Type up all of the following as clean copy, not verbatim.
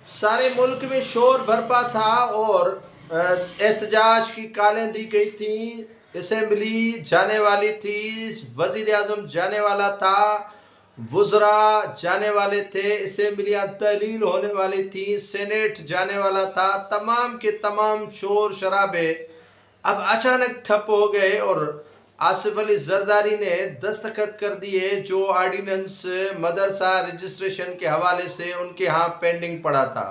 سارے ملک میں شور برپا تھا اور احتجاج کی کالیں دی گئی تھیں، اسمبلی جانے والی تھی، وزیر اعظم جانے والا تھا، وزراء جانے والے تھے، اسمبلیاں تحلیل ہونے والی تھیں، سینیٹ جانے والا تھا، تمام کے تمام شور شرابے اب اچانک ٹھپ ہو گئے اور آصف علی زرداری نے دستخط کر دیے جو آرڈیننس مدرسہ رجسٹریشن کے حوالے سے ان کے ہاں پینڈنگ پڑا تھا۔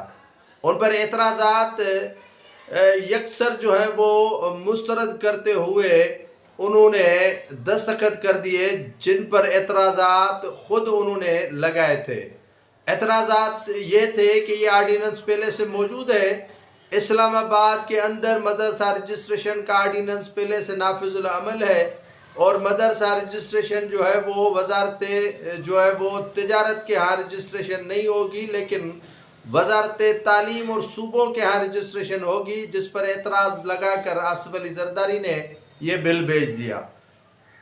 ان پر اعتراضات یکسر جو ہے وہ مسترد کرتے ہوئے انہوں نے دستخط کر دیے جن پر اعتراضات خود انہوں نے لگائے تھے۔ اعتراضات یہ تھے کہ یہ آرڈیننس پہلے سے موجود ہے، اسلام آباد کے اندر مدرسہ رجسٹریشن کا آرڈیننس پہلے سے نافذ العمل ہے اور مدرسہ رجسٹریشن جو ہے وہ وزارت جو ہے وہ تجارت کے ہاں رجسٹریشن نہیں ہوگی لیکن وزارت تعلیم اور صوبوں کے ہاں رجسٹریشن ہوگی، جس پر اعتراض لگا کر آصف علی زرداری نے یہ بل بھیج دیا۔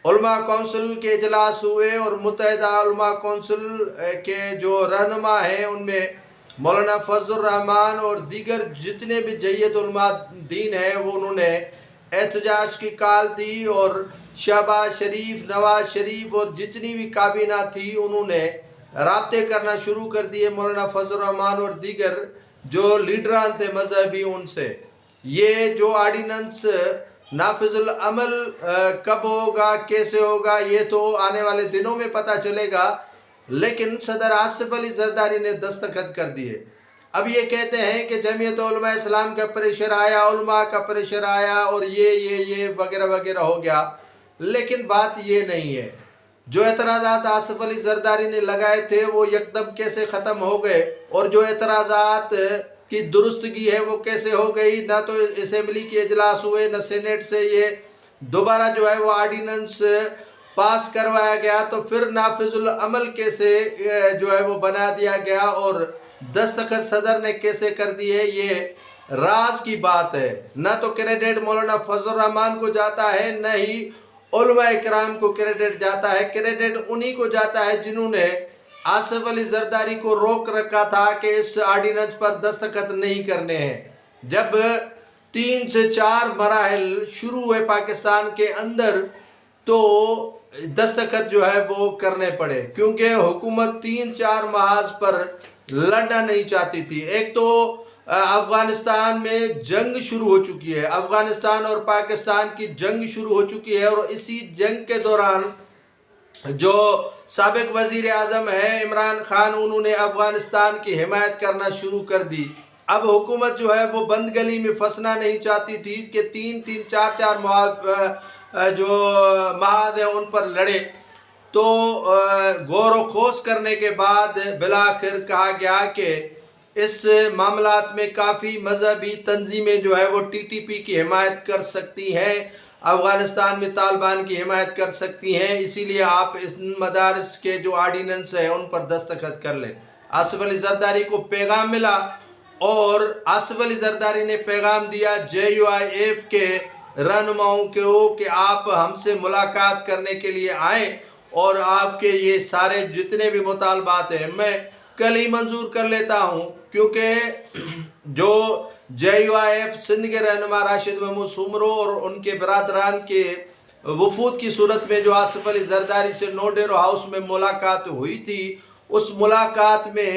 علماء کونسل کے اجلاس ہوئے اور متحدہ علماء کونسل کے جو رہنما ہیں ان میں مولانا فضل الرحمان اور دیگر جتنے بھی جید علماء دین ہیں وہ انہوں نے احتجاج کی کال دی اور شہباز شریف، نواز شریف اور جتنی بھی کابینہ تھی انہوں نے رابطے کرنا شروع کر دیے مولانا فضل الرحمان اور دیگر جو لیڈران تھے مذہبی ان سے۔ یہ جو آرڈیننس نافذ العمل کب ہوگا، کیسے ہوگا، یہ تو آنے والے دنوں میں پتہ چلے گا، لیکن صدر آصف علی زرداری نے دستخط کر دیے۔ اب یہ کہتے ہیں کہ جمعیت علماء اسلام کا پریشر آیا، علماء کا پریشر آیا اور یہ وغیرہ وغیرہ ہو گیا، لیکن بات یہ نہیں ہے۔ جو اعتراضات آصف علی زرداری نے لگائے تھے وہ یکدم کیسے ختم ہو گئے اور جو اعتراضات کی درستگی ہے وہ کیسے ہو گئی، نہ تو اسمبلی کے اجلاس ہوئے نہ سینیٹ سے یہ دوبارہ جو ہے وہ آرڈیننس پاس کروایا گیا، تو پھر نافذ العمل کیسے جو ہے وہ بنا دیا گیا اور دستخط صدر نے کیسے کر دیے، یہ راز کی بات ہے۔ نہ تو کریڈٹ مولانا فضل الرحمان کو جاتا ہے نہ ہی علماء اکرام کو کریڈٹ جاتا ہے، کریڈٹ انہی کو جاتا ہے جنہوں نے آصف علی زرداری کو روک رکھا تھا کہ اس آرڈیننس پر دستخط نہیں کرنے ہیں۔ جب 3 سے 4 مراحل شروع ہوئے پاکستان کے اندر تو دستخط جو ہے وہ کرنے پڑے، کیونکہ حکومت 3-4 محاذ پر لڑنا نہیں چاہتی تھی۔ ایک تو افغانستان میں جنگ شروع ہو چکی ہے، افغانستان اور پاکستان کی جنگ شروع ہو چکی ہے اور اسی جنگ کے دوران جو سابق وزیر اعظم ہے عمران خان، انہوں نے افغانستان کی حمایت کرنا شروع کر دی۔ اب حکومت جو ہے وہ بند گلی میں پھنسنا نہیں چاہتی تھی کہ 3-4 جو محاذ ہیں ان پر لڑے، تو غور و خوض کرنے کے بعد بالآخر کہا گیا کہ اس معاملات میں کافی مذہبی تنظیمیں جو ہے وہ ٹی ٹی پی کی حمایت کر سکتی ہیں، افغانستان میں طالبان کی حمایت کر سکتی ہیں، اسی لیے آپ اس مدارس کے جو آرڈیننس ہیں ان پر دستخط کر لیں۔ آصف علی زرداری کو پیغام ملا اور آصف علی زرداری نے پیغام دیا JUIF کے رہنماؤں کو کہ آپ ہم سے ملاقات کرنے کے لیے آئیں اور آپ کے یہ سارے جتنے بھی مطالبات ہیں میں کل ہی منظور کر لیتا ہوں، کیونکہ جو JUIF سندھ کے رہنما راشد محمود سومرو اور ان کے برادران کے وفود کی صورت میں جو آصف علی زرداری سے نوڈیرو ہاؤس میں ملاقات ہوئی تھی، اس ملاقات میں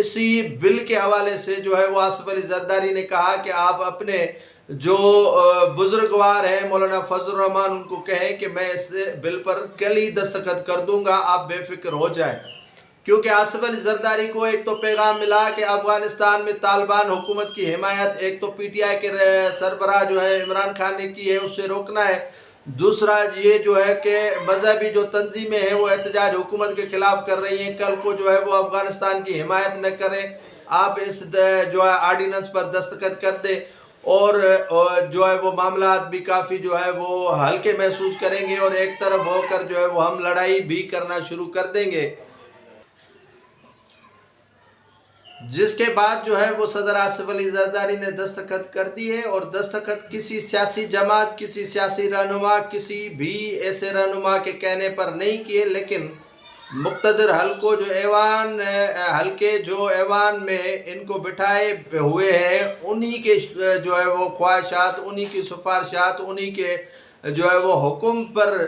اسی بل کے حوالے سے جو ہے وہ آصف علی زرداری نے کہا کہ آپ اپنے جو بزرگوار ہیں مولانا فضل الرحمان ان کو کہیں کہ میں اس بل پر کل ہی دستخط کر دوں گا، آپ بے فکر ہو جائیں۔ کیونکہ آصف علی زرداری کو ایک تو پیغام ملا کہ افغانستان میں طالبان حکومت کی حمایت ایک تو پی ٹی آئی کے سربراہ جو ہے عمران خان نے کی ہے، اس سے روکنا ہے۔ دوسرا یہ جو ہے کہ مذہبی جو تنظیمیں ہیں وہ احتجاج حکومت کے خلاف کر رہی ہیں، کل کو جو ہے وہ افغانستان کی حمایت نہ کریں، آپ اس جو ہے آرڈیننس پر دستخط کر دیں اور جو ہے وہ معاملات بھی کافی جو ہے وہ ہلکے محسوس کریں گے اور ایک طرف ہو کر جو ہے وہ ہم لڑائی بھی کرنا شروع کر دیں گے۔ جس کے بعد جو ہے وہ صدر آصف علی زرداری نے دستخط کر دیے اور دستخط کسی سیاسی جماعت، کسی سیاسی رہنما، کسی بھی ایسے رہنما کے کہنے پر نہیں کیے، لیکن مقتدر حلقے جو ایوان میں ان کو بٹھائے ہوئے ہیں، انہی کے جو ہے وہ خواہشات، انہی کی سفارشات، انہی کے جو ہے وہ حکم پر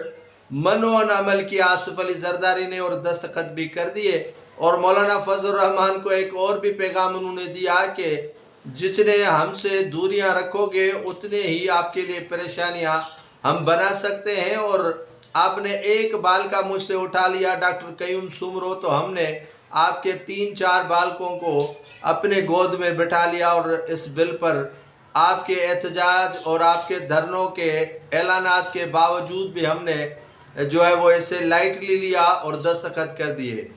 منون عمل کیا آصف علی زرداری نے، اور دستخط بھی کر دیے۔ اور مولانا فضل الرحمان کو ایک اور بھی پیغام انہوں نے دیا کہ جتنے ہم سے دوریاں رکھو گے اتنے ہی آپ کے لیے پریشانیاں ہم بنا سکتے ہیں۔ اور آپ نے ایک بال کا مجھ سے اٹھا لیا ڈاکٹر قیوم سمرو، تو ہم نے آپ کے 3-4 بالکوں کو اپنے گود میں بٹھا لیا، اور اس بل پر آپ کے احتجاج اور آپ کے دھرنوں کے اعلانات کے باوجود بھی ہم نے جو ہے وہ اسے لائٹلی لیا اور دستخط کر دیے۔